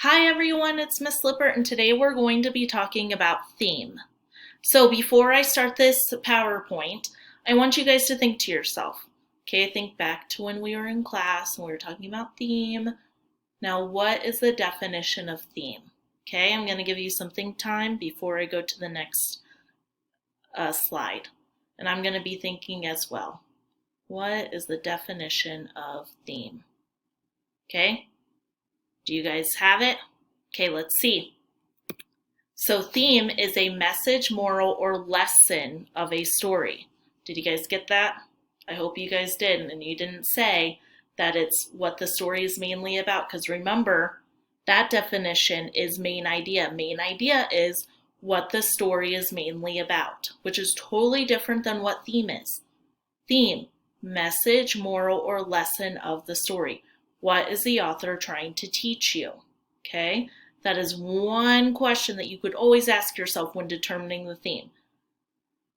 Hi everyone, it's Miss Lippert and today we're going to be talking about theme. So before I start this PowerPoint, I want you guys to think to yourself. Okay, think back to when we were in class and we were talking about theme. Now what is the definition of theme? Okay, I'm going to give you some think time before I go to the next slide. And I'm going to be thinking as well. What is the definition of theme? Okay, do you guys have it? Okay, let's see. So theme is a message, moral, or lesson of a story. Did you guys get that? I hope you guys did, and you didn't say that it's what the story is mainly about, because remember, that definition is main idea. Main idea is what the story is mainly about, which is totally different than what theme is. Theme, message, moral, or lesson of the story. What is the author trying to teach you? Okay? That is one question that you could always ask yourself when determining the theme.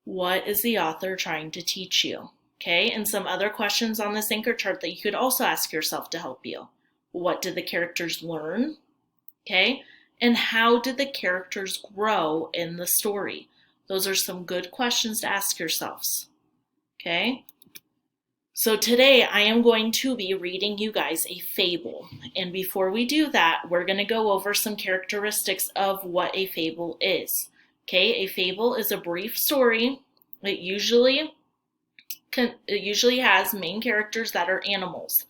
What is the author trying to teach you? Okay, and some other questions on this anchor chart that you could also ask yourself to help you. What did the characters learn? Okay, and how did the characters grow in the story? Those are some good questions to ask yourselves. Okay, so today I am going to be reading you guys a fable. And before we do that, we're going to go over some characteristics of what a fable is. Okay, a fable is a brief story. It usually has main characters that are animals.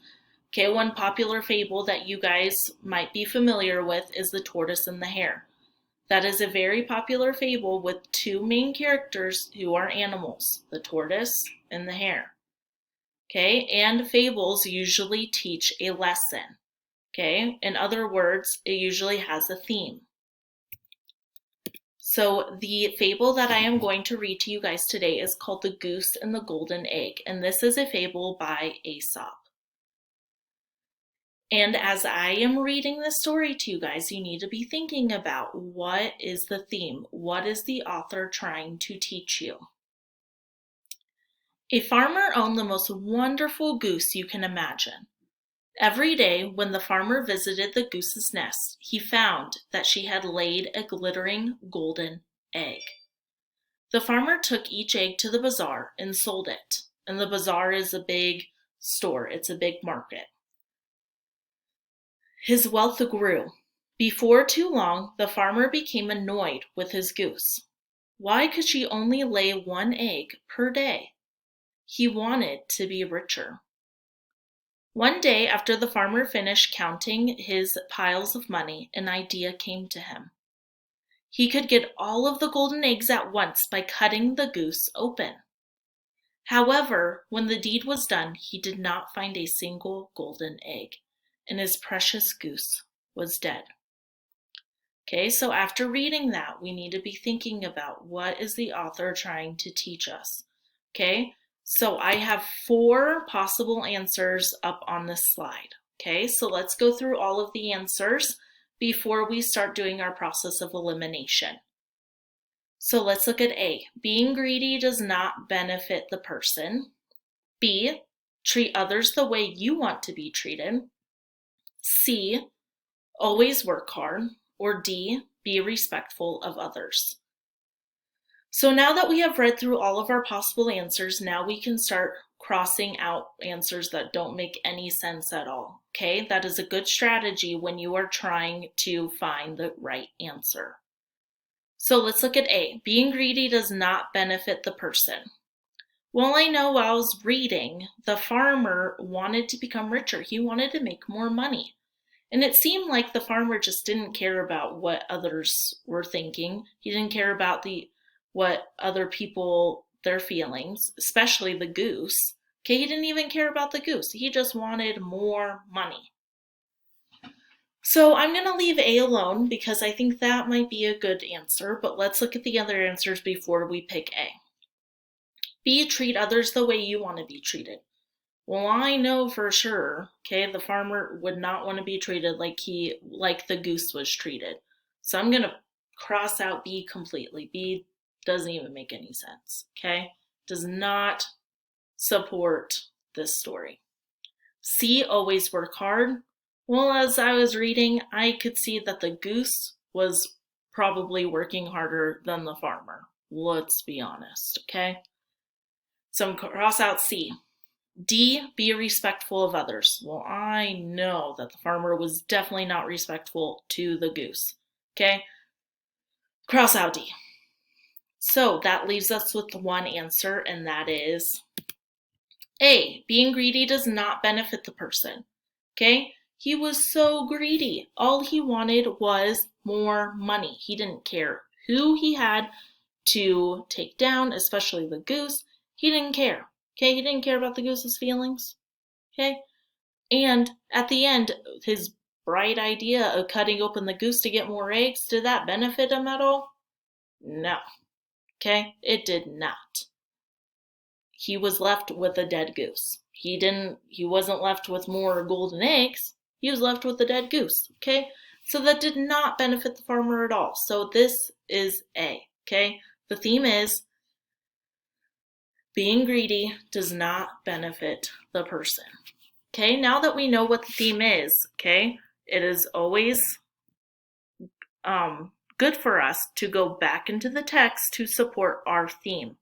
Okay, one popular fable that you guys might be familiar with is The Tortoise and the Hare. That is a very popular fable with two main characters who are animals, the tortoise and the hare. Okay, and fables usually teach a lesson. Okay, in other words, it usually has a theme. So the fable that I am going to read to you guys today is called The Goose and the Golden Egg, and this is a fable by Aesop. And as I am reading this story to you guys, you need to be thinking about what is the theme? What is the author trying to teach you? A farmer owned the most wonderful goose you can imagine. Every day when the farmer visited the goose's nest, he found that she had laid a glittering golden egg. The farmer took each egg to the bazaar and sold it. And the bazaar is a big store, it's a big market. His wealth grew. Before too long, the farmer became annoyed with his goose. Why could she only lay one egg per day? He wanted to be richer. One day, after the farmer finished counting his piles of money, an idea came to him. He could get all of the golden eggs at once by cutting the goose open. However, when the deed was done, he did not find a single golden egg, and his precious goose was dead. Okay, so after reading that, we need to be thinking about what is the author trying to teach us. Okay, so I have 4 possible answers up on this slide. Okay, so let's go through all of the answers before we start doing our process of elimination. So let's look at A. Being greedy does not benefit the person. B. Treat others the way you want to be treated. C. Always work hard. Or D. Be respectful of others. So now that we have read through all of our possible answers, now we can start crossing out answers that don't make any sense at all. Okay, that is a good strategy when you are trying to find the right answer. So let's look at A. Being greedy does not benefit the person. Well, I know while I was reading, the farmer wanted to become richer. He wanted to make more money. And it seemed like the farmer just didn't care about what others were thinking. He didn't care about what other people, their feelings, especially the goose. Okay, he didn't even care about the goose. He just wanted more money. So I'm going to leave A alone because I think that might be a good answer, but let's look at the other answers before we pick A. B, treat others the way you want to be treated. Well, I know for sure, okay, the farmer would not want to be treated like the goose was treated. So I'm going to cross out B completely. B doesn't even make any sense, okay? Does not support this story. C, always work hard. Well, as I was reading, I could see that the goose was probably working harder than the farmer. Let's be honest, okay? So cross out C. D, be respectful of others. Well, I know that the farmer was definitely not respectful to the goose. Okay? Cross out D. So that leaves us with one answer, and that is A. Being greedy does not benefit the person. Okay? He was so greedy. All he wanted was more money. He didn't care who he had to take down, especially the goose. He didn't care. Okay? He didn't care about the goose's feelings. Okay? And at the end, his bright idea of cutting open the goose to get more eggs, did that benefit him at all? No. Okay? It did not. He was left with a dead goose. He wasn't left with more golden eggs. He was left with a dead goose. Okay? So that did not benefit the farmer at all. So this is A. Okay? The theme is being greedy does not benefit the person. Okay, now that we know what the theme is, okay, it is always good for us to go back into the text to support our theme.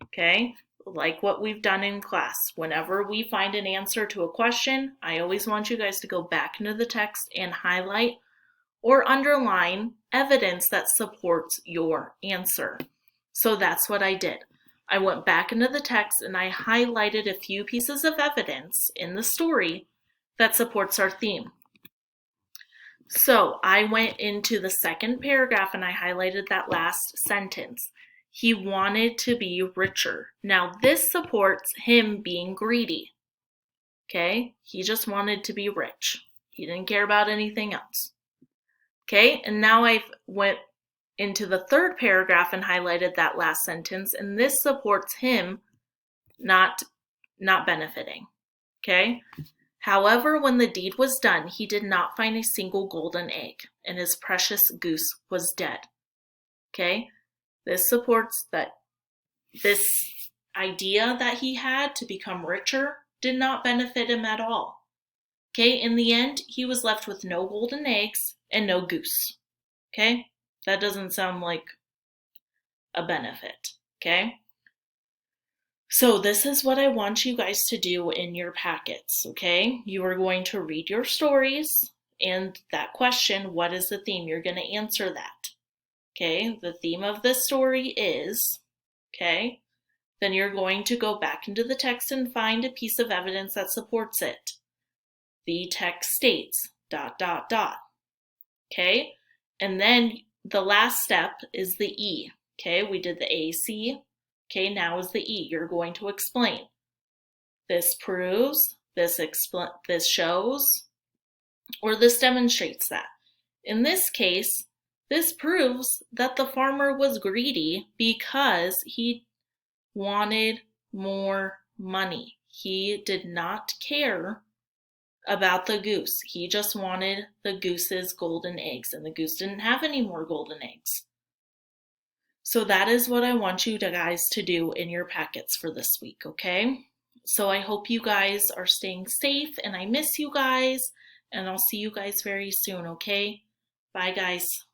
Okay, like what we've done in class. Whenever we find an answer to a question, I always want you guys to go back into the text and highlight or underline evidence that supports your answer. So that's what I did. I went back into the text and I highlighted a few pieces of evidence in the story that supports our theme. So I went into the second paragraph and I highlighted that last sentence. He wanted to be richer. Now this supports him being greedy. Okay? He just wanted to be rich. He didn't care about anything else. Okay? And now I went into the third paragraph and highlighted that last sentence, and this supports him not benefiting. Okay? However, when the deed was done, he did not find a single golden egg, and his precious goose was dead. Okay? This supports that this idea that he had to become richer did not benefit him at all. Okay? In the end, he was left with no golden eggs and no goose. Okay? That doesn't sound like a benefit, okay? So this is what I want you guys to do in your packets, okay? You are going to read your stories and that question, what is the theme? You're going to answer that, okay? The theme of this story is, okay? Then you're going to go back into the text and find a piece of evidence that supports it. The text states, ... okay? And then the last step is the E. Okay, we did the AC. Okay, now is the E. You're going to explain. This proves, this shows, or this demonstrates that. In this case, this proves that the farmer was greedy because he wanted more money. He did not care about the goose. He just wanted the goose's golden eggs, and the goose didn't have any more golden eggs. So that is what I want you guys to do in your packets for this week, okay? So I hope you guys are staying safe, and I miss you guys, and I'll see you guys very soon, okay? Bye, guys.